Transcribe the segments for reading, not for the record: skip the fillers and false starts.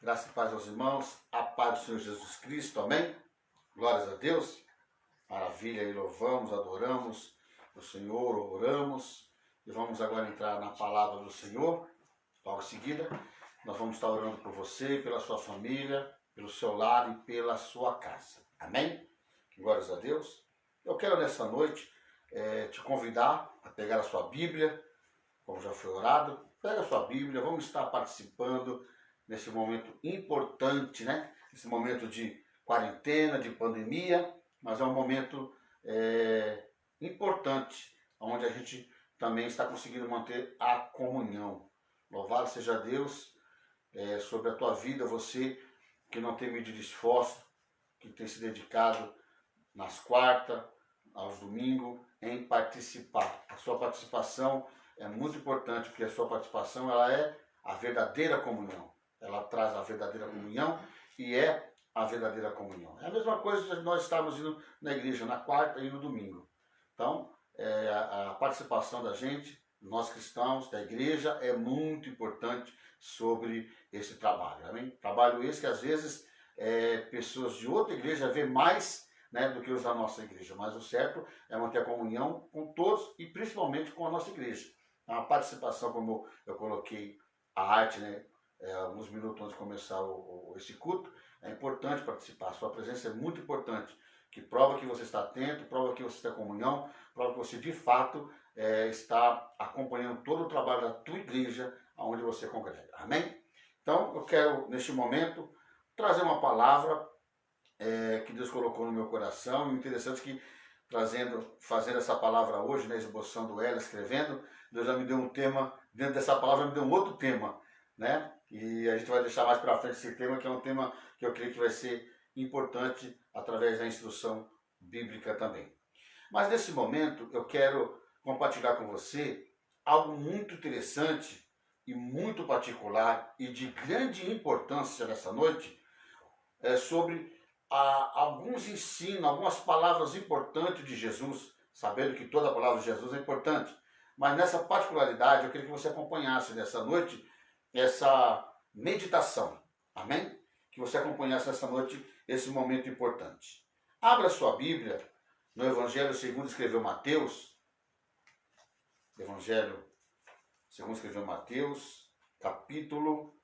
Graça e paz aos irmãos, a paz do Senhor Jesus Cristo, amém? Glórias a Deus, maravilha, e louvamos, adoramos o Senhor, oramos, e vamos agora entrar na palavra do Senhor. Logo em seguida, nós vamos estar orando por você, pela sua família, pelo seu lar e pela sua casa, amém? Glórias a Deus. Eu quero nessa noite te convidar a pegar a sua Bíblia, como já foi orado, pega a sua Bíblia, vamos estar participando nesse momento importante, né? Esse momento de quarentena, de pandemia, mas é um momento importante, onde a gente também está conseguindo manter a comunhão. Louvado seja Deus sobre a tua vida, você que não tem medido esforço, que tem se dedicado nas quartas, aos domingos, em participar. A sua participação é muito importante, porque a sua participação ela é a verdadeira comunhão. Ela traz a verdadeira comunhão e é a verdadeira comunhão. É a mesma coisa que nós estamos indo na igreja na quarta e no domingo. Então, a participação da gente, nós cristãos, da igreja, é muito importante sobre esse trabalho. Amém? Trabalho esse que às vezes pessoas de outra igreja vê mais, né, do que os da nossa igreja. Mas o certo é manter a comunhão com todos e principalmente com a nossa igreja. A participação, como eu coloquei a arte, né, alguns minutos antes de começar esse culto, é importante participar. A sua presença é muito importante, que prova que você está atento, prova que você está em comunhão, prova que você de fato está acompanhando todo o trabalho da tua igreja, onde você congrega. Amém? Então, eu quero, neste momento, trazer uma palavra que Deus colocou no meu coração. E o interessante é que, fazendo essa palavra hoje, né, esboçando ela, escrevendo, Deus já me deu um tema, dentro dessa palavra me deu um outro tema, né? E a gente vai deixar mais para frente esse tema, que é um tema que eu creio que vai ser importante através da instrução bíblica também. Mas nesse momento eu quero compartilhar com você algo muito interessante e muito particular e de grande importância nessa noite, sobre alguns ensinos, algumas palavras importantes de Jesus, sabendo que toda a palavra de Jesus é importante. Mas nessa particularidade eu queria que você acompanhasse nessa noite essa meditação, amém? Que você acompanhasse essa noite esse momento importante. Abra sua Bíblia no Evangelho segundo escreveu Mateus. Evangelho segundo escreveu Mateus, capítulo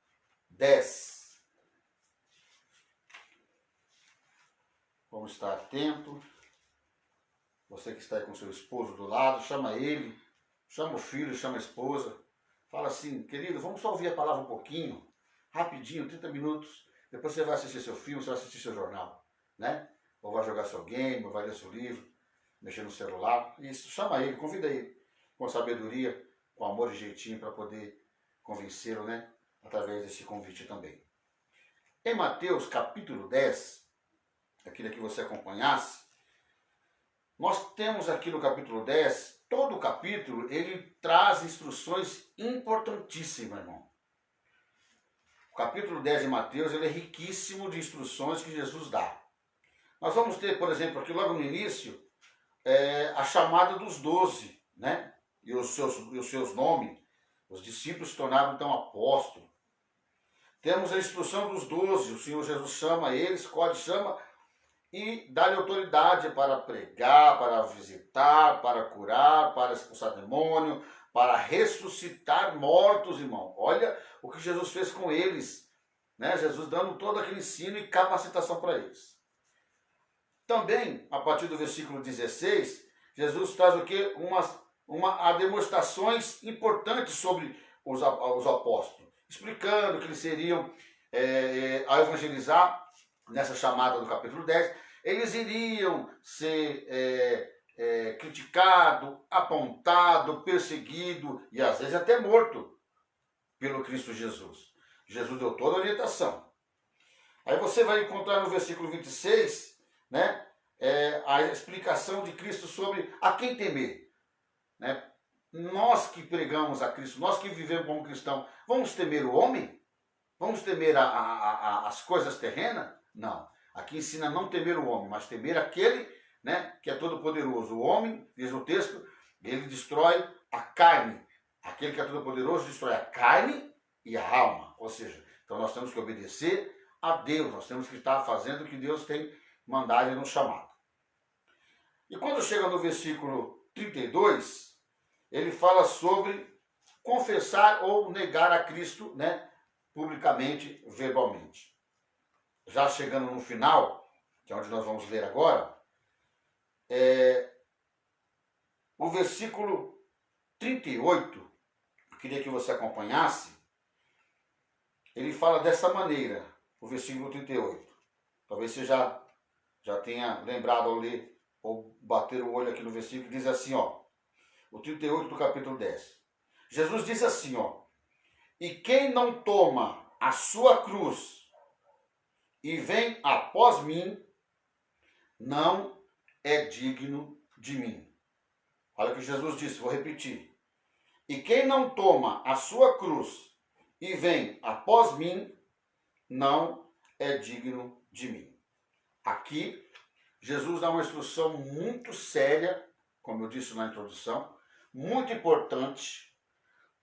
10. Vamos estar atento. Você que está aí com seu esposo do lado, chama ele, chama o filho, chama a esposa. Fala assim, querido, vamos só ouvir a palavra um pouquinho, rapidinho, 30 minutos. Depois você vai assistir seu filme, você vai assistir seu jornal, né? Ou vai jogar seu game, ou vai ler seu livro, mexer no celular. Isso, chama ele, convida ele com sabedoria, com amor e jeitinho para poder convencê-lo, né? Através desse convite também. Em Mateus capítulo 10, aquilo que você acompanhasse, nós temos aqui no capítulo 10, todo o capítulo, ele traz instruções importantíssimas, irmão. O capítulo 10 de Mateus, ele é riquíssimo de instruções que Jesus dá. Nós vamos ter, por exemplo, aqui logo no início, a chamada dos 12, né? E os seus nomes. Os discípulos se tornaram então apóstolos. Temos a instrução dos 12, o Senhor Jesus chama eles, escolhe, chama e dá-lhe autoridade para pregar, para visitar, para curar, para expulsar demônio, para ressuscitar mortos, irmão. Olha o que Jesus fez com eles, né? Jesus dando todo aquele ensino e capacitação para eles. Também, a partir do versículo 16, Jesus traz o quê? Demonstrações importantes sobre os apóstolos, explicando que eles seriam, ao evangelizar, nessa chamada do capítulo 10, eles iriam ser criticados, apontados, perseguidos e às vezes até morto pelo Cristo Jesus. Jesus deu toda a orientação. Aí você vai encontrar no versículo 26, né, a explicação de Cristo sobre a quem temer. Né? Nós que pregamos a Cristo, nós que vivemos como cristãos, vamos temer o homem? Vamos temer as coisas terrenas? Não. Aqui ensina a não temer o homem, mas temer aquele, né, que é todo poderoso. O homem, diz o texto, ele destrói a carne. Aquele que é todo poderoso destrói a carne e a alma. Ou seja, Então nós temos que obedecer a Deus, nós temos que estar fazendo o que Deus tem mandado e nos chamado. E quando chega no versículo 32, ele fala sobre confessar ou negar a Cristo, né, publicamente, verbalmente. Já chegando no final, que é onde nós vamos ler agora, o versículo 38, eu queria que você acompanhasse, ele fala dessa maneira, o versículo 38. Talvez você já tenha lembrado ao ler, ou bater o olho aqui no versículo, diz assim, ó, o 38 do capítulo 10. Jesus disse assim, ó, e quem não toma a sua cruz e vem após mim, não é digno de mim. Olha o que Jesus disse, vou repetir. E quem não toma a sua cruz e vem após mim, não é digno de mim. Aqui, Jesus dá uma instrução muito séria, como eu disse na introdução, muito importante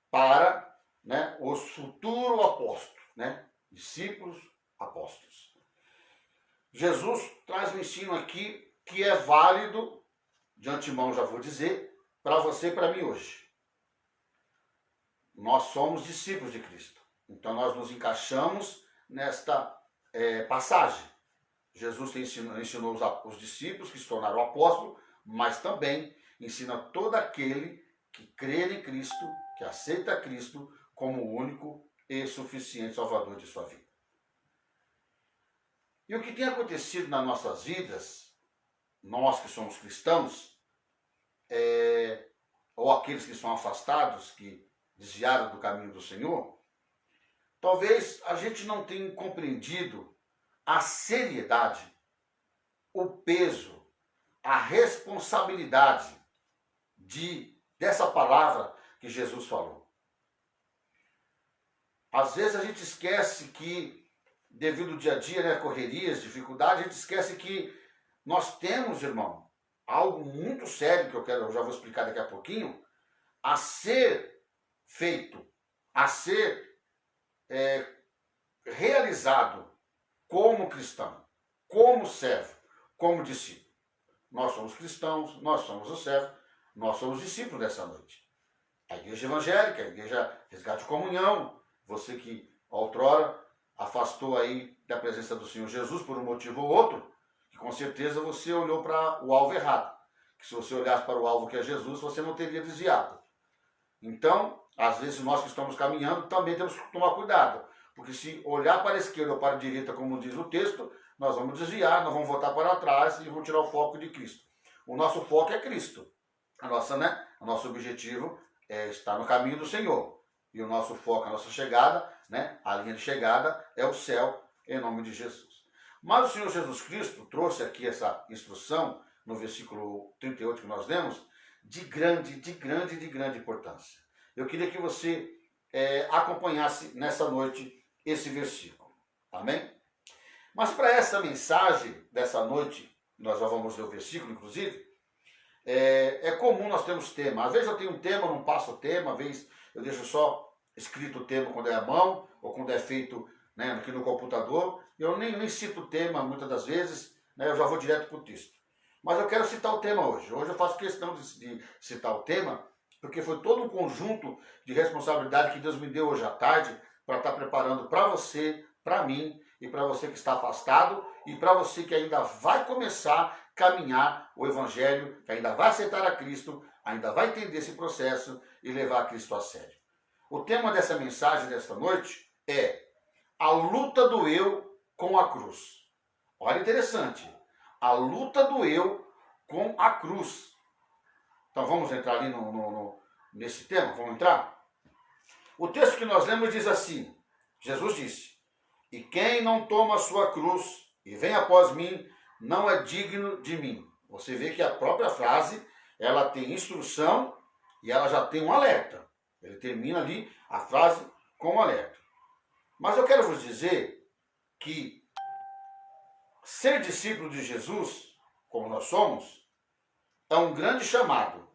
para, né, os futuros apóstolos, né, discípulos apóstolos. Jesus traz um ensino aqui que é válido, de antemão já vou dizer, para você e para mim hoje. Nós somos discípulos de Cristo. Então nós nos encaixamos nesta passagem. Jesus ensinou os discípulos que se tornaram apóstolos, mas também ensina todo aquele que crê em Cristo, que aceita Cristo como o único e suficiente Salvador de sua vida. E o que tem acontecido nas nossas vidas, nós que somos cristãos, ou aqueles que são afastados, que desviaram do caminho do Senhor, talvez a gente não tenha compreendido a seriedade, o peso, a responsabilidade dessa palavra que Jesus falou. Às vezes a gente esquece que, devido ao dia a dia, né, correrias, dificuldades, a gente esquece que nós temos, irmão, algo muito sério que eu já vou explicar daqui a pouquinho, a ser feito, a ser realizado como cristão, como servo, como discípulo. Nós somos cristãos, nós somos os servos, nós somos discípulos dessa noite. A igreja evangélica, a igreja Resgate e Comunhão, você que outrora afastou aí da presença do Senhor Jesus por um motivo ou outro, que com certeza você olhou para o alvo errado. Que se você olhasse para o alvo que é Jesus, você não teria desviado. Então, às vezes nós que estamos caminhando também temos que tomar cuidado. Porque se olhar para a esquerda ou para a direita, como diz o texto, nós vamos desviar, nós vamos voltar para trás e vamos tirar o foco de Cristo. O nosso foco é Cristo. O nosso objetivo é estar no caminho do Senhor. E o nosso foco, a nossa chegada, né, a linha de chegada é o céu, em nome de Jesus. Mas o Senhor Jesus Cristo trouxe aqui essa instrução, no versículo 38 que nós lemos, de grande importância. Eu queria que você acompanhasse nessa noite esse versículo. Amém? Mas para essa mensagem dessa noite, nós já vamos ler o versículo, inclusive, é comum nós termos tema. Às vezes eu tenho um tema, não passo o tema, às vezes eu deixo só escrito o tema quando é à mão, ou quando é feito, né, aqui no computador. Eu nem cito o tema muitas das vezes, né, eu já vou direto para o texto. Mas eu quero citar o tema hoje. Hoje eu faço questão de citar o tema, porque foi todo um conjunto de responsabilidade que Deus me deu hoje à tarde para estar preparando para você, para mim e para você que está afastado e para você que ainda vai começar a caminhar o Evangelho, que ainda vai aceitar a Cristo, ainda vai entender esse processo e levar a Cristo a sério. O tema dessa mensagem desta noite é a luta do eu com a cruz. Olha, interessante. A luta do eu com a cruz. Então vamos entrar ali nesse tema? Vamos entrar? O texto que nós lemos diz assim, Jesus disse, e quem não toma a sua cruz e vem após mim, não é digno de mim. Você vê que a própria frase, ela tem instrução e ela já tem um alerta. Ele termina ali a frase com um alerta. Mas eu quero vos dizer que ser discípulo de Jesus, como nós somos, é um grande chamado,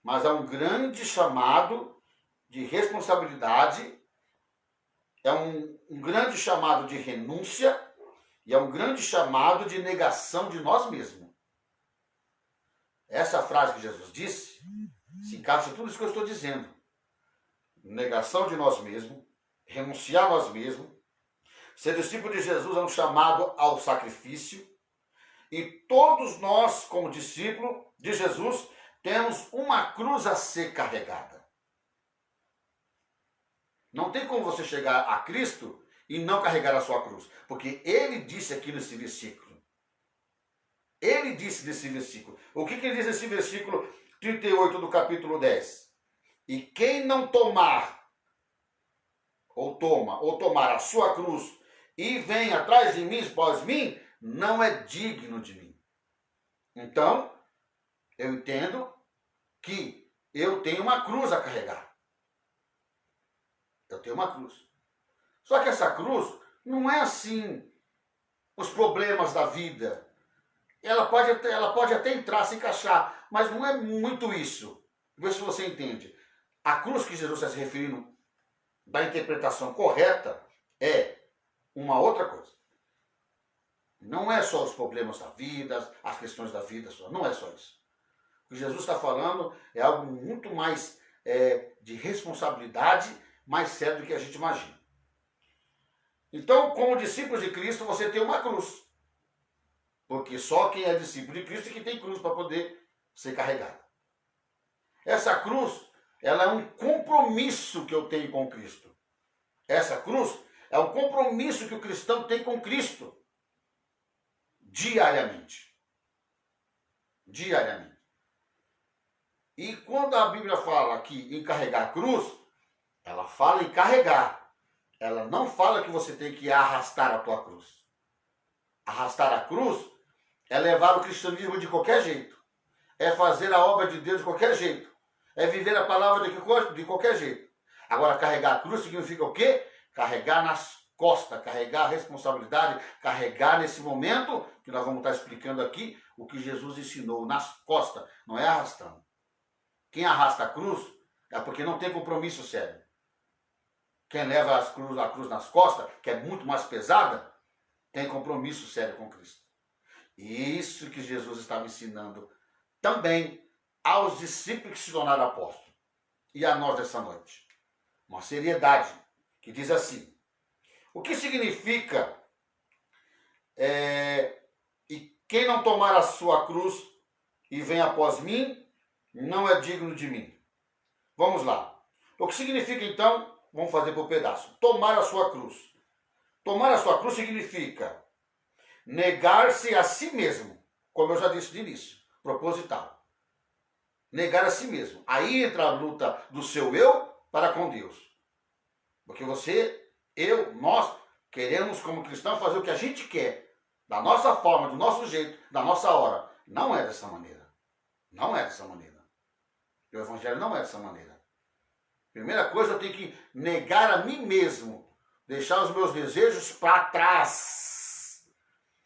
mas é um grande chamado de responsabilidade é um grande chamado de renúncia e é um grande chamado de negação de nós mesmos. Essa frase que Jesus disse se encaixa em tudo isso que eu estou dizendo. Negação de nós mesmos, renunciar a nós mesmos. Ser discípulo de Jesus é um chamado ao sacrifício. E todos nós, como discípulos de Jesus, temos uma cruz a ser carregada. Não tem como você chegar a Cristo e não carregar a sua cruz. Porque ele disse aqui nesse versículo. Ele disse nesse versículo. O que ele diz nesse versículo 38 do capítulo 10? E quem não tomar, ou tomar a sua cruz e vem atrás de mim, após mim, não é digno de mim. Então, eu entendo que eu tenho uma cruz a carregar. Eu tenho uma cruz. Só que essa cruz não é assim os problemas da vida. Ela pode até entrar, se encaixar, mas não é muito isso. Vê se você entende. A cruz que Jesus está se referindo, da interpretação correta, é uma outra coisa. Não é só os problemas da vida, as questões da vida, não é só isso. O que Jesus está falando é algo muito mais de responsabilidade, mais sério do que a gente imagina. Então, como discípulo de Cristo, você tem uma cruz. Porque só quem é discípulo de Cristo é que tem cruz para poder ser carregado. Essa cruz, ela é um compromisso que eu tenho com Cristo. Essa cruz é um compromisso que o cristão tem com Cristo. Diariamente. Diariamente. E quando a Bíblia fala aqui em carregar a cruz, ela fala em carregar. Ela não fala que você tem que arrastar a tua cruz. Arrastar a cruz é levar o cristianismo de qualquer jeito. É fazer a obra de Deus de qualquer jeito. É viver a palavra de qualquer jeito. Agora, carregar a cruz significa o quê? Carregar nas costas, carregar a responsabilidade, carregar nesse momento, que nós vamos estar explicando aqui, o que Jesus ensinou, nas costas, não é arrastando. Quem arrasta a cruz é porque não tem compromisso sério. Quem leva a cruz nas costas, que é muito mais pesada, tem compromisso sério com Cristo. Isso que Jesus estava ensinando também aos discípulos que se tornaram apóstolos. E a nós dessa noite. Uma seriedade que diz assim. O que significa e quem não tomar a sua cruz e vem após mim, não é digno de mim. Vamos lá. O que significa então, vamos fazer por pedaço, tomar a sua cruz. Tomar a sua cruz significa negar-se a si mesmo, como eu já disse de início, proposital. Negar a si mesmo. Aí entra a luta do seu eu para com Deus. Porque você, eu, nós, queremos como cristãos fazer o que a gente quer, da nossa forma, do nosso jeito, da nossa hora. Não é dessa maneira. Não é dessa maneira. O evangelho não é dessa maneira. Primeira coisa, eu tenho que negar a mim mesmo, deixar os meus desejos para trás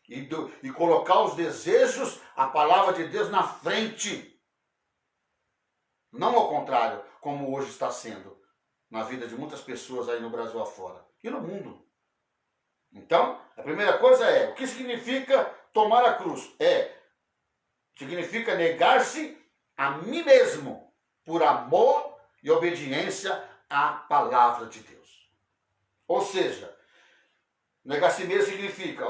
e colocar os desejos, a palavra de Deus na frente. Não ao contrário, como hoje está sendo na vida de muitas pessoas aí no Brasil afora e no mundo. Então, a primeira coisa é, o que significa tomar a cruz? Significa negar-se a mim mesmo por amor e obediência à palavra de Deus. Ou seja, negar a si mesmo significa,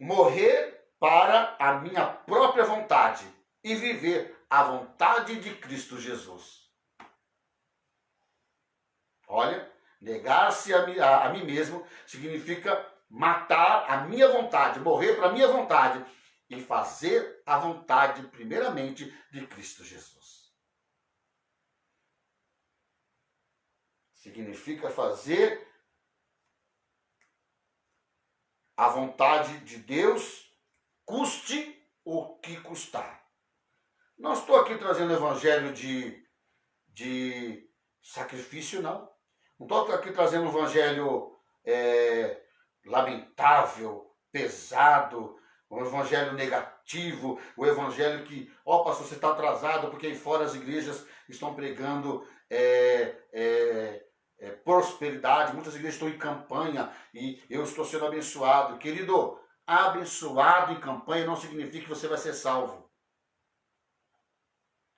morrer para a minha própria vontade e viver a vontade de Cristo Jesus. Olha, negar-se a mim mesmo significa matar a minha vontade, morrer para a minha vontade e fazer a vontade, primeiramente, de Cristo Jesus. Significa fazer a vontade de Deus, custe o que custar. Não estou aqui trazendo evangelho de sacrifício, não. Não estou aqui trazendo um evangelho lamentável, pesado, um evangelho negativo, o evangelho que, pastor, você está atrasado porque aí fora as igrejas estão pregando prosperidade, muitas igrejas estão em campanha e eu estou sendo abençoado. Querido, abençoado em campanha não significa que você vai ser salvo.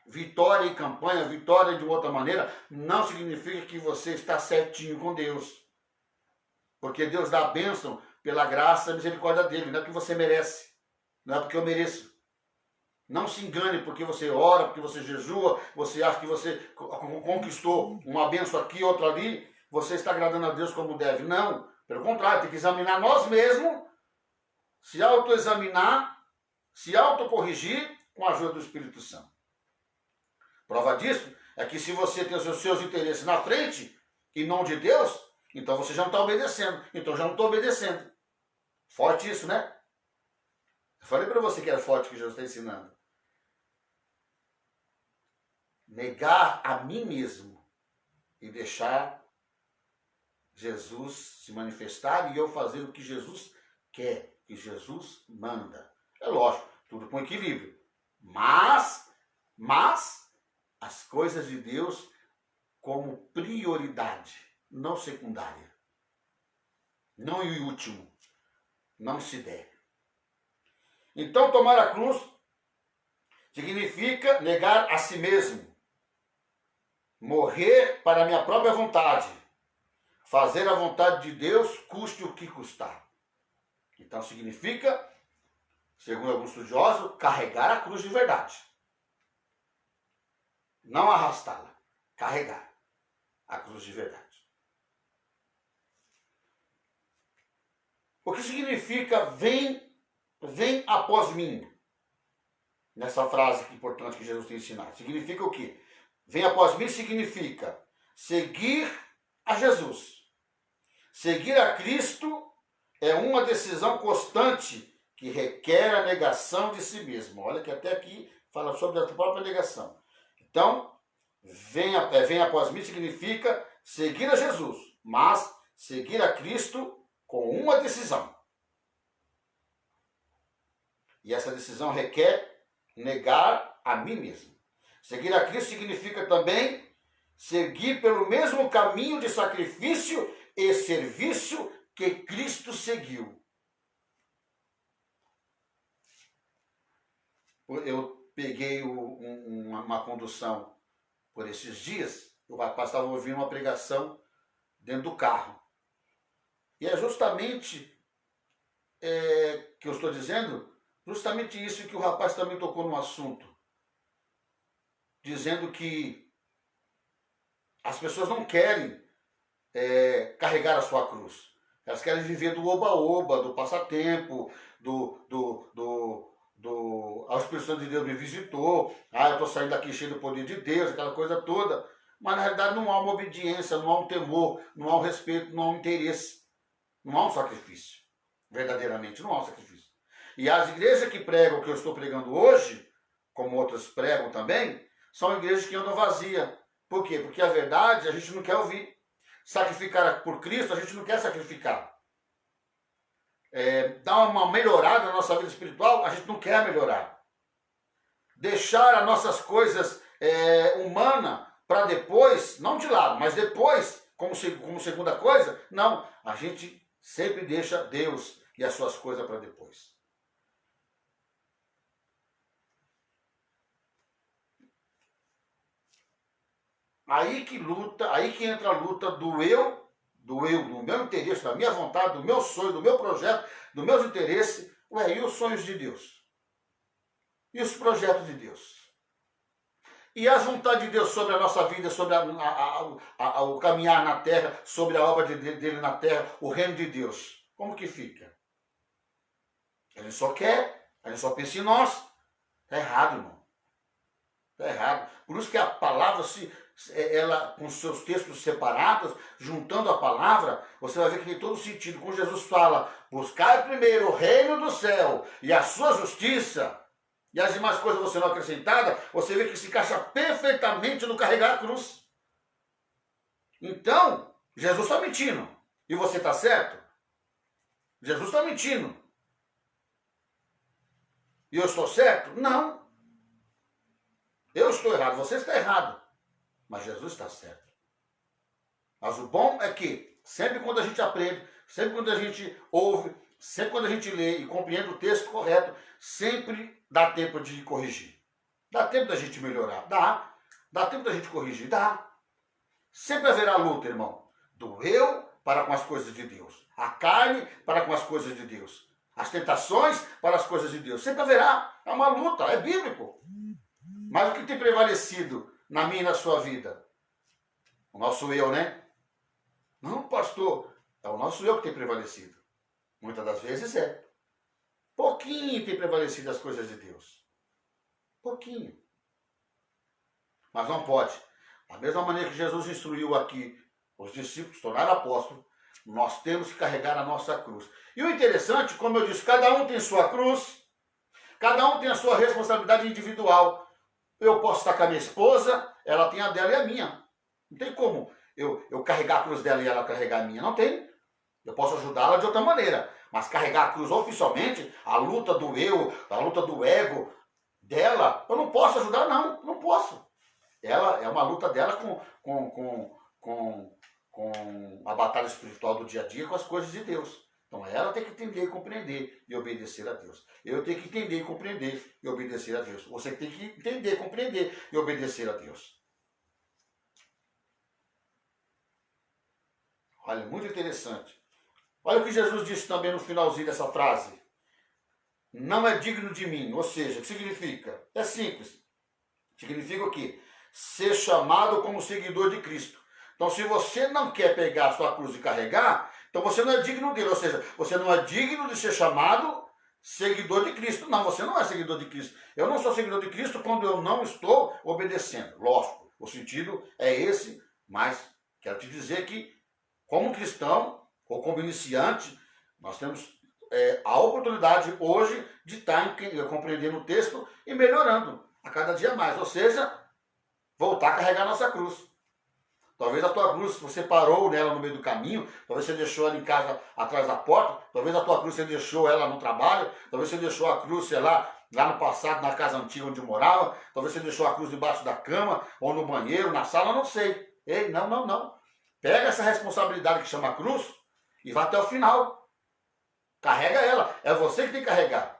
Vitória em campanha, vitória de outra maneira, não significa que você está certinho com Deus. Porque Deus dá a bênção pela graça e misericórdia dele, não é porque você merece, não é porque eu mereço. Não se engane porque você ora, porque você jejua, você acha que você conquistou uma bênção aqui, outra ali, você está agradando a Deus como deve. Não, pelo contrário, tem que examinar nós mesmos, se autoexaminar, se autocorrigir com a ajuda do Espírito Santo. Prova disso é que se você tem os seus interesses na frente e não de Deus, então você já não está obedecendo. Então já não estou obedecendo. Forte isso, né? Eu falei para você que era forte que Jesus está ensinando. Negar a mim mesmo e deixar Jesus se manifestar e eu fazer o que Jesus quer, que Jesus manda. É lógico, tudo com equilíbrio. Mas as coisas de Deus como prioridade, não secundária. Não em último, não se der. Então tomar a cruz significa negar a si mesmo. Morrer para a minha própria vontade. Fazer a vontade de Deus, custe o que custar. Então significa, segundo alguns estudiosos, carregar a cruz de verdade. Não arrastá-la. Carregar a cruz de verdade. O que significa vem após mim? Nessa frase importante que Jesus tem ensinado. Significa o quê? Vem após mim significa seguir a Jesus. Seguir a Cristo é uma decisão constante que requer a negação de si mesmo. Olha que até aqui fala sobre a própria negação. Então, vem após mim significa seguir a Jesus, mas seguir a Cristo com uma decisão. E essa decisão requer negar a mim mesmo. Seguir a Cristo significa também seguir pelo mesmo caminho de sacrifício e serviço que Cristo seguiu. Eu peguei uma condução por esses dias, o rapaz estava ouvindo uma pregação dentro do carro. E é justamente que eu estou dizendo, justamente isso que o rapaz também tocou no assunto. Dizendo que as pessoas não querem carregar a sua cruz. Elas querem viver do oba-oba, do passatempo, o Espírito Santo de Deus me visitou, eu estou saindo daqui cheio do poder de Deus, aquela coisa toda. Mas na realidade não há uma obediência, não há um temor, não há um respeito, não há um interesse. Não há um sacrifício. Verdadeiramente não há um sacrifício. E as igrejas que pregam o que eu estou pregando hoje, como outras pregam também, são igrejas que andam vazias. Por quê? Porque a verdade a gente não quer ouvir. Sacrificar por Cristo a gente não quer sacrificar. Dar uma melhorada na nossa vida espiritual a gente não quer melhorar. Deixar as nossas coisas humanas para depois, não de lado, mas depois, como segunda coisa, não. A gente sempre deixa Deus e as suas coisas para depois. Aí que entra a luta do meu interesse, da minha vontade, do meu sonho, do meu projeto, dos meus interesses. E os sonhos de Deus? E os projetos de Deus? E as vontades de Deus sobre a nossa vida, sobre o caminhar na terra, sobre a obra dele na terra, o reino de Deus? Como que fica? A gente só quer, a gente só pensa em nós. Está errado, irmão. Está errado. Por isso que a palavra, ela com seus textos separados, juntando a palavra, você vai ver que tem todo sentido. Quando Jesus fala, buscai primeiro o reino do céu e a sua justiça, e as demais coisas você não acrescentada, você vê que se encaixa perfeitamente no carregar a cruz. Então, Jesus está mentindo. E você está certo? Jesus está mentindo. E eu estou certo? Não. Eu estou errado, você está errado. Mas Jesus está certo. Mas o bom é que sempre quando a gente aprende, sempre quando a gente ouve, sempre quando a gente lê e compreende o texto correto, sempre dá tempo de corrigir. Dá tempo da gente melhorar? Dá. Dá tempo da gente corrigir? Dá. Sempre haverá luta, irmão. Do eu para com as coisas de Deus. A carne para com as coisas de Deus. As tentações para as coisas de Deus. Sempre haverá. É uma luta, é bíblico. Mas o que tem prevalecido na minha e na sua vida? O nosso eu, né? Não, pastor. É o nosso eu que tem prevalecido. Muitas das vezes é. Pouquinho tem prevalecido as coisas de Deus. Pouquinho. Mas não pode. Da mesma maneira que Jesus instruiu aqui os discípulos, tornaram apóstolos, nós temos que carregar a nossa cruz. E o interessante, como eu disse, cada um tem sua cruz, cada um tem a sua responsabilidade individual. Eu posso estar com a minha esposa, ela tem a dela e a minha. Não tem como eu carregar a cruz dela e ela carregar a minha. Não tem. Eu posso ajudá-la de outra maneira. Mas carregar a cruz oficialmente, a luta do eu, a luta do ego dela, eu não posso ajudar, não. Não posso. Ela é uma luta dela com a batalha espiritual do dia a dia com as coisas de Deus. Então ela tem que entender e compreender e obedecer a Deus. Eu tenho que entender e compreender e obedecer a Deus. Você tem que entender, compreender e obedecer a Deus. Olha, muito interessante. Olha o que Jesus disse também no finalzinho dessa frase. Não é digno de mim. Ou seja, o que significa? É simples. Significa o quê? Ser chamado como seguidor de Cristo. Então, se você não quer pegar a sua cruz e carregar, então você não é digno dele. Ou seja, você não é digno de ser chamado seguidor de Cristo. Não, você não é seguidor de Cristo. Eu não sou seguidor de Cristo quando eu não estou obedecendo. Lógico, o sentido é esse, mas quero te dizer que, como cristão ou como iniciante, nós temos a oportunidade hoje de estar compreendendo o texto e melhorando a cada dia mais. Ou seja, voltar a carregar a nossa cruz. Talvez a tua cruz, você parou nela no meio do caminho, talvez você deixou ela em casa atrás da porta, talvez a tua cruz você deixou ela no trabalho, talvez você deixou a cruz, sei lá no passado, na casa antiga onde morava, talvez você deixou a cruz debaixo da cama, ou no banheiro, na sala, não sei. Ei, não. Pega essa responsabilidade que chama cruz e vá até o final. Carrega ela, é você que tem que carregar.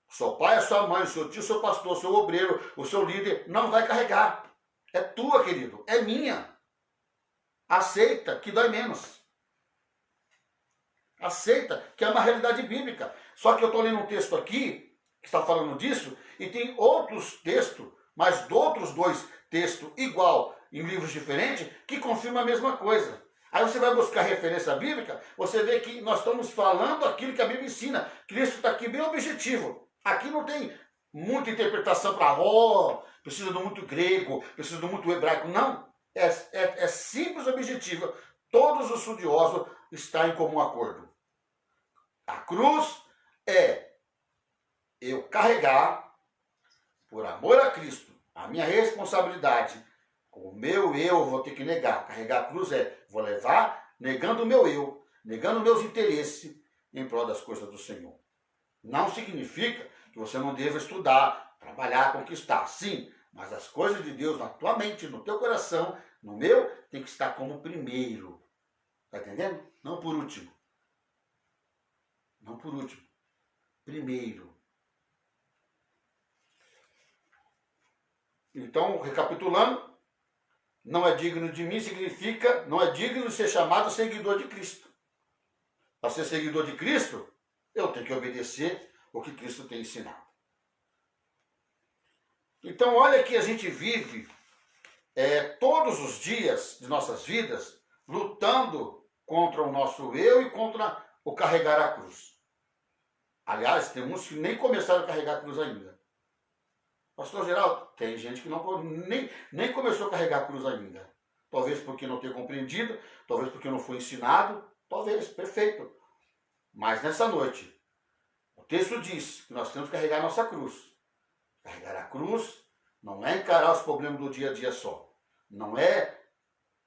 O seu pai, a sua mãe, o seu tio, o seu pastor, o seu obreiro, o seu líder, não vai carregar. É tua, querido, é minha. Aceita que dói menos. Aceita que é uma realidade bíblica. Só que eu estou lendo um texto aqui, que está falando disso, e tem outros textos, mas outros dois textos igual, em livros diferentes, que confirmam a mesma coisa. Aí você vai buscar referência bíblica, você vê que nós estamos falando aquilo que a Bíblia ensina. Cristo está aqui bem objetivo. Aqui não tem muita interpretação para, precisa do muito grego, precisa do muito hebraico. Não. É simples e objetivo. Todos os estudiosos estão em comum acordo. A cruz é eu carregar, por amor a Cristo, a minha responsabilidade. O meu eu vou ter que negar. Carregar a cruz vou levar negando o meu eu, negando meus interesses em prol das coisas do Senhor. Não significa que você não deva estudar, trabalhar, conquistar. Sim, mas as coisas de Deus na tua mente, no teu coração, no meu, tem que estar como primeiro. Está entendendo? Não por último. Não por último. Primeiro. Então, recapitulando, não é digno de mim significa, não é digno de ser chamado seguidor de Cristo. Para ser seguidor de Cristo, eu tenho que obedecer o que Cristo tem ensinado. Então, olha que a gente vive todos os dias de nossas vidas lutando contra o nosso eu e contra o carregar a cruz. Aliás, tem uns que nem começaram a carregar a cruz ainda. Pastor Geraldo, tem gente que nem começou a carregar a cruz ainda. Talvez porque não tenha compreendido, talvez porque não foi ensinado, talvez, perfeito. Mas nessa noite, o texto diz que nós temos que carregar a nossa cruz. Carregar a cruz não é encarar os problemas do dia a dia só. Não é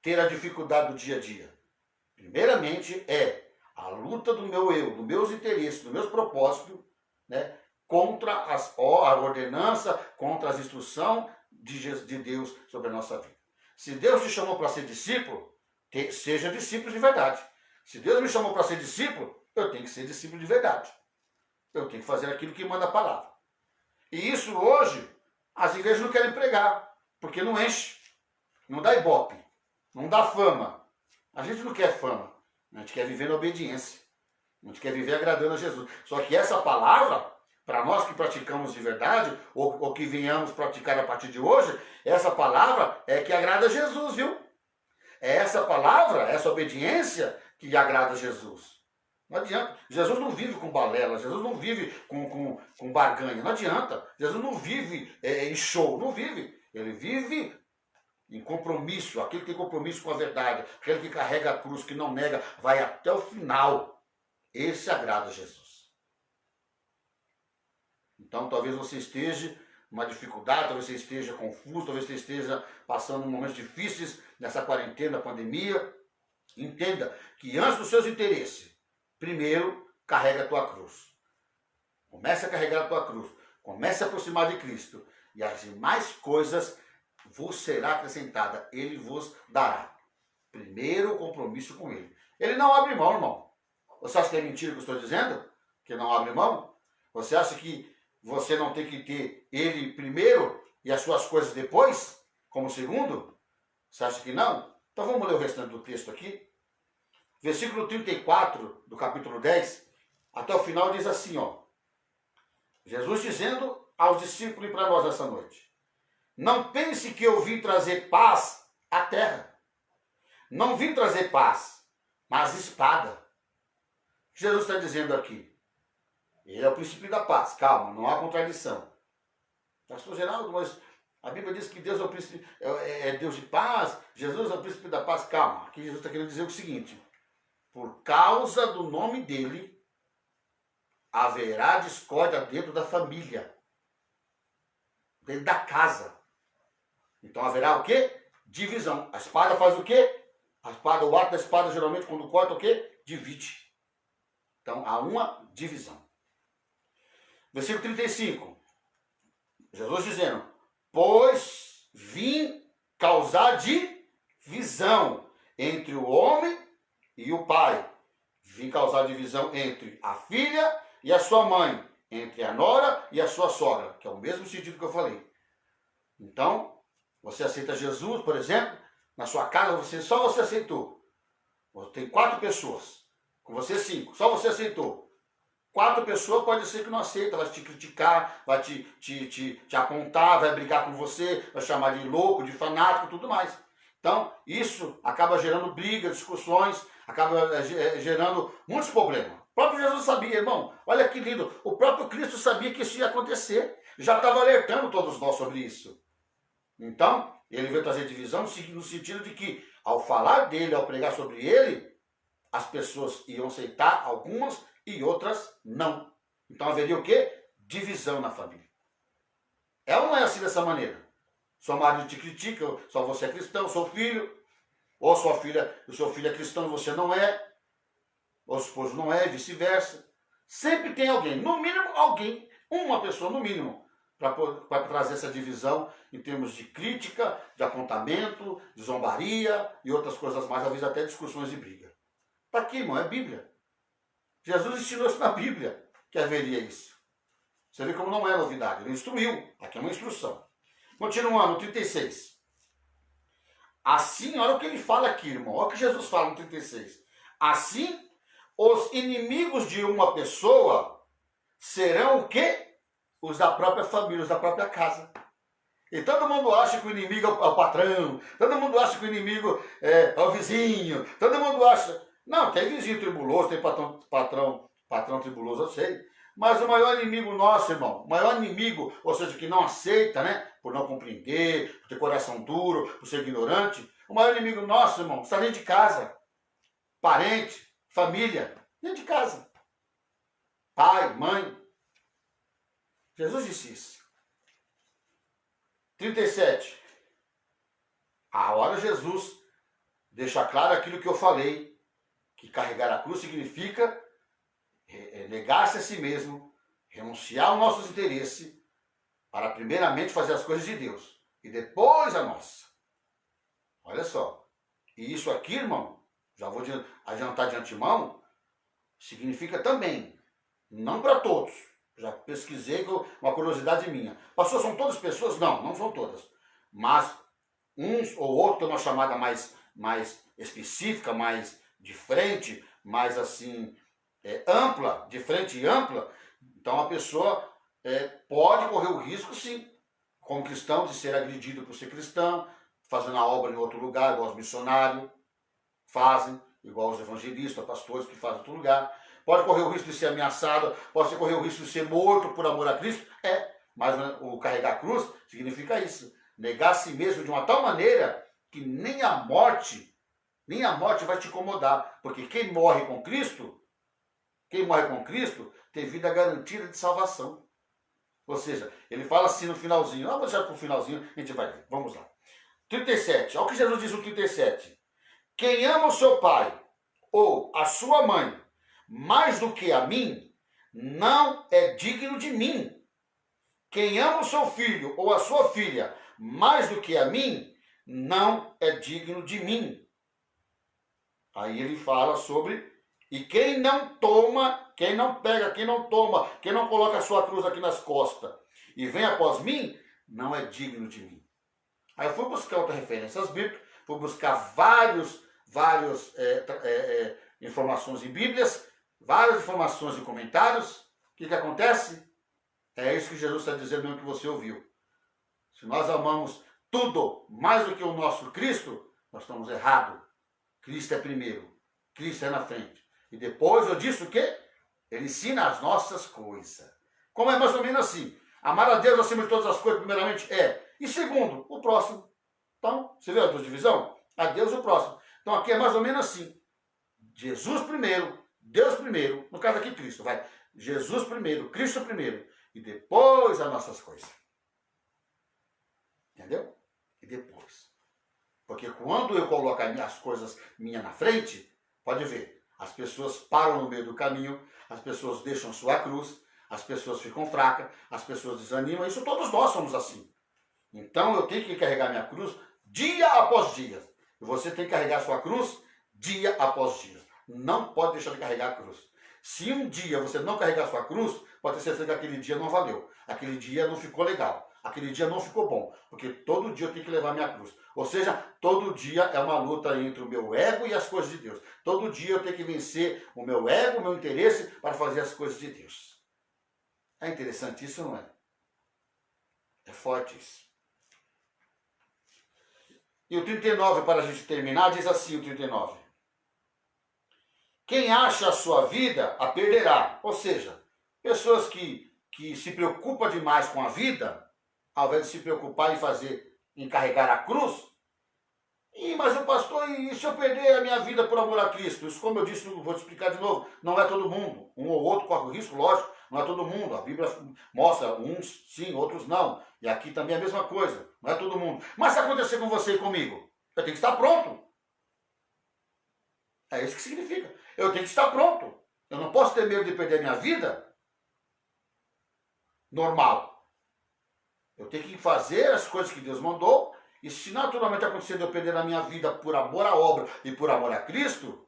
ter a dificuldade do dia a dia. Primeiramente é a luta do meu eu, dos meus interesses, dos meus propósitos, né, contra a ordenança, contra as instruções de Deus sobre a nossa vida. Se Deus te chamou para ser discípulo, Seja discípulo de verdade. Se Deus me chamou para ser discípulo, eu tenho que ser discípulo de verdade. Eu tenho que fazer aquilo que manda a palavra. E isso hoje, as igrejas não querem pregar, porque não enche, não dá ibope, não dá fama. A gente não quer fama, a gente quer viver na obediência. A gente quer viver agradando a Jesus. Só que essa palavra, para nós que praticamos de verdade, ou que venhamos praticar a partir de hoje, essa palavra é que agrada a Jesus, viu? É essa palavra, essa obediência que agrada a Jesus. Não adianta. Jesus não vive com balela, Jesus não vive com barganha, não adianta. Jesus não vive em show, não vive. Ele vive em compromisso, aquele que tem compromisso com a verdade, aquele que carrega a cruz, que não nega, vai até o final. Esse agrada a Jesus. Então talvez você esteja numa dificuldade, talvez você esteja confuso, talvez você esteja passando momentos difíceis nessa quarentena, pandemia. Entenda que antes dos seus interesses, primeiro carrega a tua cruz. Comece a carregar a tua cruz. Comece a aproximar de Cristo. E as demais coisas vos será acrescentada. Ele vos dará. Primeiro o compromisso com Ele. Ele não abre mão, irmão. Você acha que é mentira o que eu estou dizendo? Que não abre mão? Você acha que você não tem que ter Ele primeiro e as suas coisas depois, como segundo? Você acha que não? Então vamos ler o restante do texto aqui. Versículo 34 do capítulo 10, até o final diz assim, ó. Jesus dizendo aos discípulos e para nós essa noite. Não pense que eu vim trazer paz à terra. Não vim trazer paz, mas espada. Jesus está dizendo aqui, ele é o princípio da paz. Calma, não há contradição. Pastor Geraldo, mas a Bíblia diz que Deus é o princípio, é Deus de paz, Jesus é o princípio da paz. Calma, aqui Jesus está querendo dizer o seguinte, por causa do nome dele, haverá discórdia dentro da família, dentro da casa. Então haverá o quê? Divisão. A espada faz o quê? A espada, o ato da espada geralmente quando corta o quê? Divide. Então, há uma divisão. Versículo 35. Jesus dizendo, pois vim causar divisão entre o homem e o pai. Vim causar divisão entre a filha e a sua mãe. Entre a nora e a sua sogra. Que é o mesmo sentido que eu falei. Então, você aceita Jesus, por exemplo, na sua casa, só você aceitou. Tem 4 pessoas. Com você 5, só você aceitou. 4 pessoas pode ser que não aceita, vai te criticar, vai te apontar, vai brigar com você, vai chamar de louco, de fanático e tudo mais. Então, isso acaba gerando brigas, discussões, acaba gerando muitos problemas. O próprio Jesus sabia, irmão, olha que lindo, o próprio Cristo sabia que isso ia acontecer, já estava alertando todos nós sobre isso. Então, ele veio trazer divisão no sentido de que, ao falar dele, ao pregar sobre ele, as pessoas iam aceitar algumas e outras não. Então haveria o quê? Divisão na família. É ou não é assim dessa maneira? Seu marido te critica, só você é cristão, seu filho, ou sua filha, o seu filho é cristão e você não é, ou o esposo não é, vice-versa. Sempre tem alguém, no mínimo alguém, uma pessoa no mínimo, para trazer essa divisão em termos de crítica, de apontamento, de zombaria e outras coisas mais, às vezes até discussões e briga. Para quê, irmão? É Bíblia. Jesus ensinou isso na Bíblia, que haveria isso. Você vê como não é novidade. Ele instruiu. Aqui é uma instrução. Continuando, 36. Assim, olha o que ele fala aqui, irmão. Olha o que Jesus fala no 36. Assim, os inimigos de uma pessoa serão o quê? Os da própria família, os da própria casa. E todo mundo acha que o inimigo é o patrão. Todo mundo acha que o inimigo é o vizinho. Todo mundo acha... Não, tem vizinho tribuloso, tem patrão tribuloso, eu sei. Mas o maior inimigo nosso, irmão, o maior inimigo, ou seja, que não aceita, né? Por não compreender, por ter coração duro, por ser ignorante. O maior inimigo nosso, irmão, está dentro de casa. Parente, família, dentro de casa. Pai, mãe. Jesus disse isso. 37. Agora Jesus deixa claro aquilo que eu falei, que carregar a cruz significa negar-se a si mesmo, renunciar aos nossos interesses, para primeiramente fazer as coisas de Deus, e depois a nossa. Olha só. E isso aqui, irmão, já vou adiantar de antemão, significa também, não para todos. Já pesquisei, uma curiosidade minha. Pastor, são todas pessoas? Não, não são todas. Mas uns ou outros têm uma chamada mais específica, mais de frente, mais assim, ampla, de frente e ampla. Então a pessoa pode correr o risco, sim, como cristão, de ser agredido por ser cristão, fazendo a obra em outro lugar, igual os missionários fazem, igual os evangelistas, pastores que fazem em outro lugar. Pode correr o risco de ser ameaçado, pode correr o risco de ser morto por amor a Cristo. Mas o carregar a cruz significa isso. Negar a si mesmo de uma tal maneira que nem a morte vai te incomodar. Porque quem morre com Cristo tem vida garantida de salvação. Ou seja, ele fala assim no finalzinho. Vamos deixar para o finalzinho, a gente vai ver. Vamos lá. 37. Olha o que Jesus diz no 37. Quem ama o seu pai ou a sua mãe mais do que a mim, não é digno de mim. Quem ama o seu filho ou a sua filha mais do que a mim, não é digno de mim. Aí ele fala sobre, e quem não toma, quem não pega, quem não toma, quem não coloca a sua cruz aqui nas costas e vem após mim, não é digno de mim. Aí eu fui buscar outras referências bíblicas, fui buscar várias informações em Bíblias, várias informações em comentários. O que acontece? É isso que Jesus está dizendo mesmo que você ouviu. Se nós amamos tudo mais do que o nosso Cristo, nós estamos errados. Cristo é primeiro, Cristo é na frente. E depois eu disse o quê? Ele ensina as nossas coisas. Como é mais ou menos assim? Amar a Deus acima de todas as coisas, primeiramente, E segundo, o próximo. Então, você vê a tua divisão? A Deus e o próximo. Então aqui é mais ou menos assim. Jesus primeiro, Deus primeiro, no caso aqui Cristo, vai. Jesus primeiro, Cristo primeiro, e depois as nossas coisas. Entendeu? E depois. Porque quando eu coloco as coisas minhas na frente, pode ver, as pessoas param no meio do caminho, as pessoas deixam sua cruz, as pessoas ficam fracas, as pessoas desanimam, isso todos nós somos assim. Então eu tenho que carregar minha cruz dia após dia. E você tem que carregar sua cruz dia após dia. Não pode deixar de carregar a cruz. Se um dia você não carregar sua cruz, pode ter certeza que aquele dia não valeu. Aquele dia não ficou legal. Aquele dia não ficou bom. Porque todo dia eu tenho que levar minha cruz. Ou seja, todo dia é uma luta entre o meu ego e as coisas de Deus. Todo dia eu tenho que vencer o meu ego, o meu interesse para fazer as coisas de Deus. É interessante isso, não é? É forte isso. E o 39, para a gente terminar, diz assim o 39. Quem acha a sua vida, a perderá. Ou seja, pessoas que se preocupam demais com a vida, ao invés de se preocupar em carregar a cruz. Mas o pastor, e se eu perder a minha vida por amor a Cristo? Isso, como eu disse, vou te explicar de novo, não é todo mundo. Um ou outro corre o risco, lógico, não é todo mundo. A Bíblia mostra uns sim, outros não. E aqui também é a mesma coisa, não é todo mundo. Mas se acontecer com você e comigo, eu tenho que estar pronto. É isso que significa. Eu tenho que estar pronto. Eu não posso ter medo de perder minha vida normal. Eu tenho que fazer as coisas que Deus mandou. E se naturalmente acontecer de eu perder a minha vida por amor à obra e por amor a Cristo,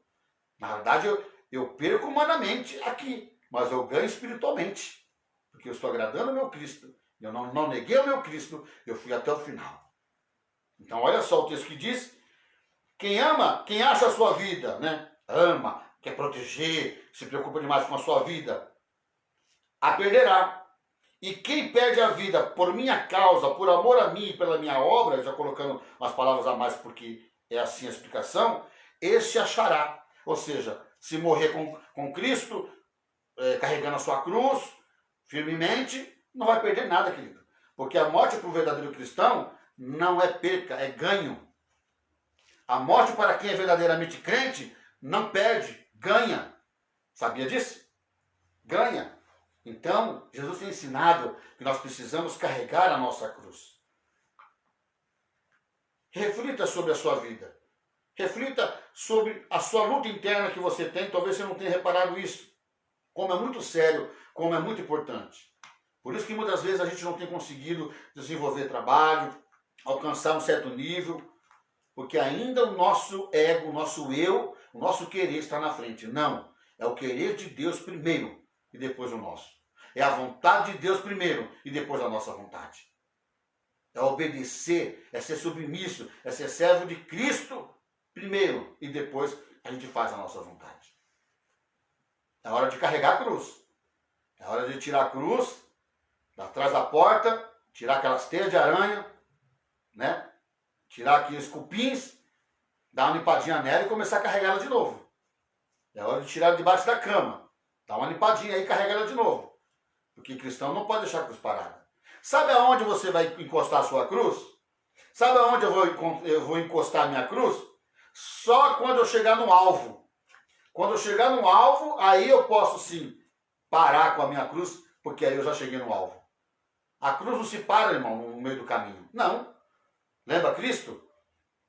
na verdade eu perco humanamente aqui, mas eu ganho espiritualmente. Porque eu estou agradando o meu Cristo. Eu não neguei o meu Cristo, eu fui até o final. Então olha só o texto que diz, quem ama, quem acha a sua vida, né? Ama, quer proteger, se preocupa demais com a sua vida, a perderá. E quem perde a vida por minha causa, por amor a mim e pela minha obra, já colocando umas palavras a mais porque é assim a explicação, esse achará. Ou seja, se morrer com Cristo, carregando a sua cruz, firmemente, não vai perder nada, querido. Porque a morte para o verdadeiro cristão não é perca, é ganho. A morte para quem é verdadeiramente crente não perde, ganha. Sabia disso? Ganha. Então, Jesus tem ensinado que nós precisamos carregar a nossa cruz. Reflita sobre a sua vida. Reflita sobre a sua luta interna que você tem. Talvez você não tenha reparado isso. Como é muito sério, como é muito importante. Por isso que muitas vezes a gente não tem conseguido desenvolver trabalho, alcançar um certo nível. porque ainda o nosso ego, o nosso eu, o nosso querer está na frente. Não, é o querer de Deus primeiro e depois o nosso. É a vontade de Deus primeiro e depois a nossa vontade. É obedecer, é ser submisso, é ser servo de Cristo primeiro e depois a gente faz a nossa vontade. É hora de carregar a cruz. É hora de tirar a cruz atrás da porta, tirar aquelas teias de aranha, né? Tirar aqueles cupins, dar uma limpadinha nela e começar a carregar ela de novo. É hora de tirar ela debaixo da cama. Dá uma limpadinha aí e carrega ela de novo. Porque cristão não pode deixar a cruz parada. Sabe aonde você vai encostar a sua cruz? Sabe aonde eu vou encostar a minha cruz? Só quando eu chegar no alvo. Quando eu chegar no alvo, aí eu posso sim parar com a minha cruz, porque aí eu já cheguei no alvo. A cruz não se para, irmão, no meio do caminho. Não. Lembra Cristo?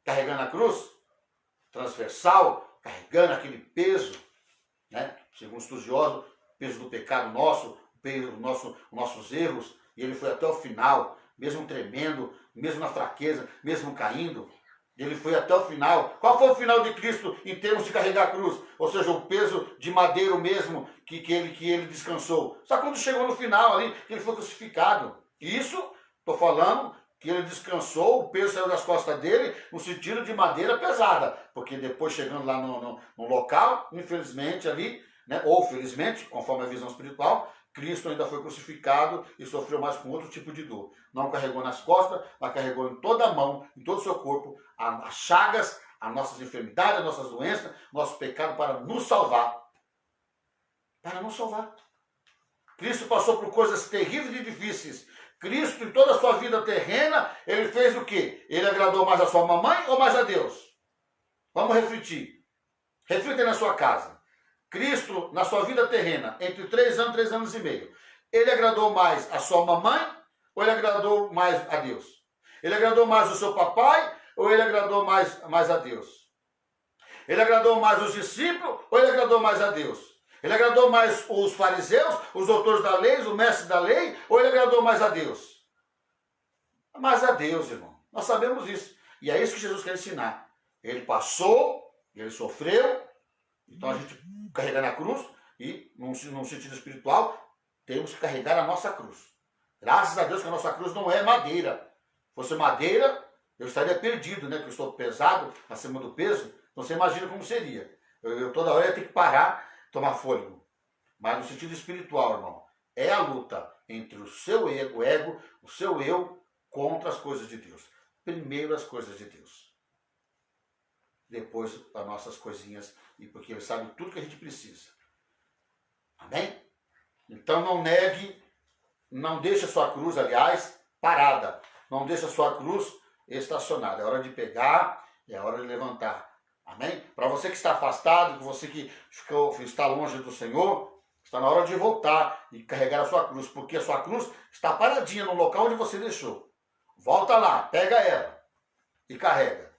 Carregando a cruz? Transversal, carregando aquele peso, né? Segundo os estudiosos, o peso do pecado nosso, o peso dos nossos erros, e ele foi até o final, mesmo tremendo, mesmo na fraqueza, mesmo caindo, ele foi até o final. Qual foi o final de Cristo em termos de carregar a cruz? Ou seja, o peso de madeiro mesmo que ele descansou. Só quando chegou no final ali, que ele foi crucificado. Isso, estou falando, que ele descansou, o peso saiu das costas dele, no sentido de madeira pesada. Porque depois, chegando lá no local, infelizmente ali, né, ou felizmente, conforme a visão espiritual, Cristo ainda foi crucificado e sofreu mais com outro tipo de dor. Não carregou nas costas, mas carregou em toda a mão, em todo o seu corpo, as chagas, as nossas enfermidades, as nossas doenças, nosso pecado para nos salvar. Para nos salvar. Cristo passou por coisas terríveis e difíceis. Cristo, em toda a sua vida terrena, ele fez o quê? Ele agradou mais a sua mamãe ou mais a Deus? Vamos refletir. Reflita na sua casa. Cristo, na sua vida terrena, entre 3 anos e 3 anos e meio, ele agradou mais a sua mamãe ou ele agradou mais a Deus? Ele agradou mais o seu papai ou ele agradou mais a Deus? Ele agradou mais os discípulos ou ele agradou mais a Deus? Ele agradou mais os fariseus, os doutores da lei, o mestre da lei, ou ele agradou mais a Deus? Mais a Deus, irmão. Nós sabemos isso. E é isso que Jesus quer ensinar. Ele passou, ele sofreu, então a gente carregar na cruz e, num sentido espiritual, temos que carregar a nossa cruz. Graças a Deus que a nossa cruz não é madeira. Se fosse madeira, eu estaria perdido, né? Porque eu estou pesado, acima do peso. Então você imagina como seria. Eu toda hora ia ter que parar, tomar fôlego. Mas no sentido espiritual, irmão, é a luta entre o seu ego, o seu eu, contra as coisas de Deus. Primeiro as coisas de Deus. Depois as nossas coisinhas, e porque ele sabe tudo que a gente precisa. Amém? Então não negue, não deixe a sua cruz, aliás, parada. Não deixe a sua cruz estacionada. É hora de pegar, é hora de levantar. Amém? Para você que está afastado, você que está longe do Senhor, está na hora de voltar e carregar a sua cruz, porque a sua cruz está paradinha no local onde você deixou. Volta lá, pega ela e carrega.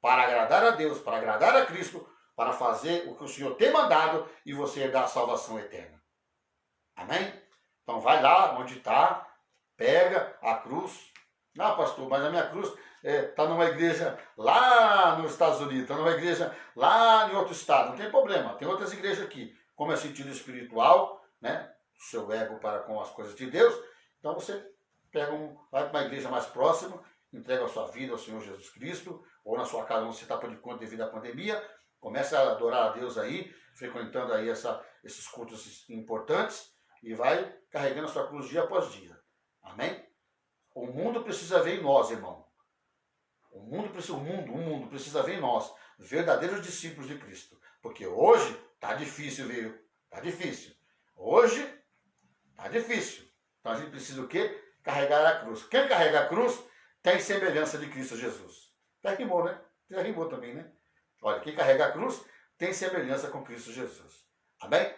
Para agradar a Deus, para agradar a Cristo, para fazer o que o Senhor tem mandado e você dar a salvação eterna. Amém? Então vai lá onde está, pega a cruz. Não, pastor, mas a minha cruz está numa igreja lá nos Estados Unidos, está numa igreja lá em outro estado. Não tem problema, tem outras igrejas aqui. Como é sentido espiritual, né? O seu ego para com as coisas de Deus. Então você vai para uma igreja mais próxima, entrega a sua vida ao Senhor Jesus Cristo, ou na sua casa onde você está por enquanto devido à pandemia, começa a adorar a Deus aí, frequentando aí esses cultos importantes, e vai carregando a sua cruz dia após dia. Amém? O mundo precisa ver em nós, irmão. O mundo precisa ver em nós, verdadeiros discípulos de Cristo. Porque hoje está difícil, viu? Está difícil. Hoje está difícil. Então a gente precisa o quê? Carregar a cruz. Quem carrega a cruz tem semelhança de Cristo Jesus. Já rimou, né? Já rimou também, né? Olha, quem carrega a cruz tem semelhança com Cristo Jesus. Amém?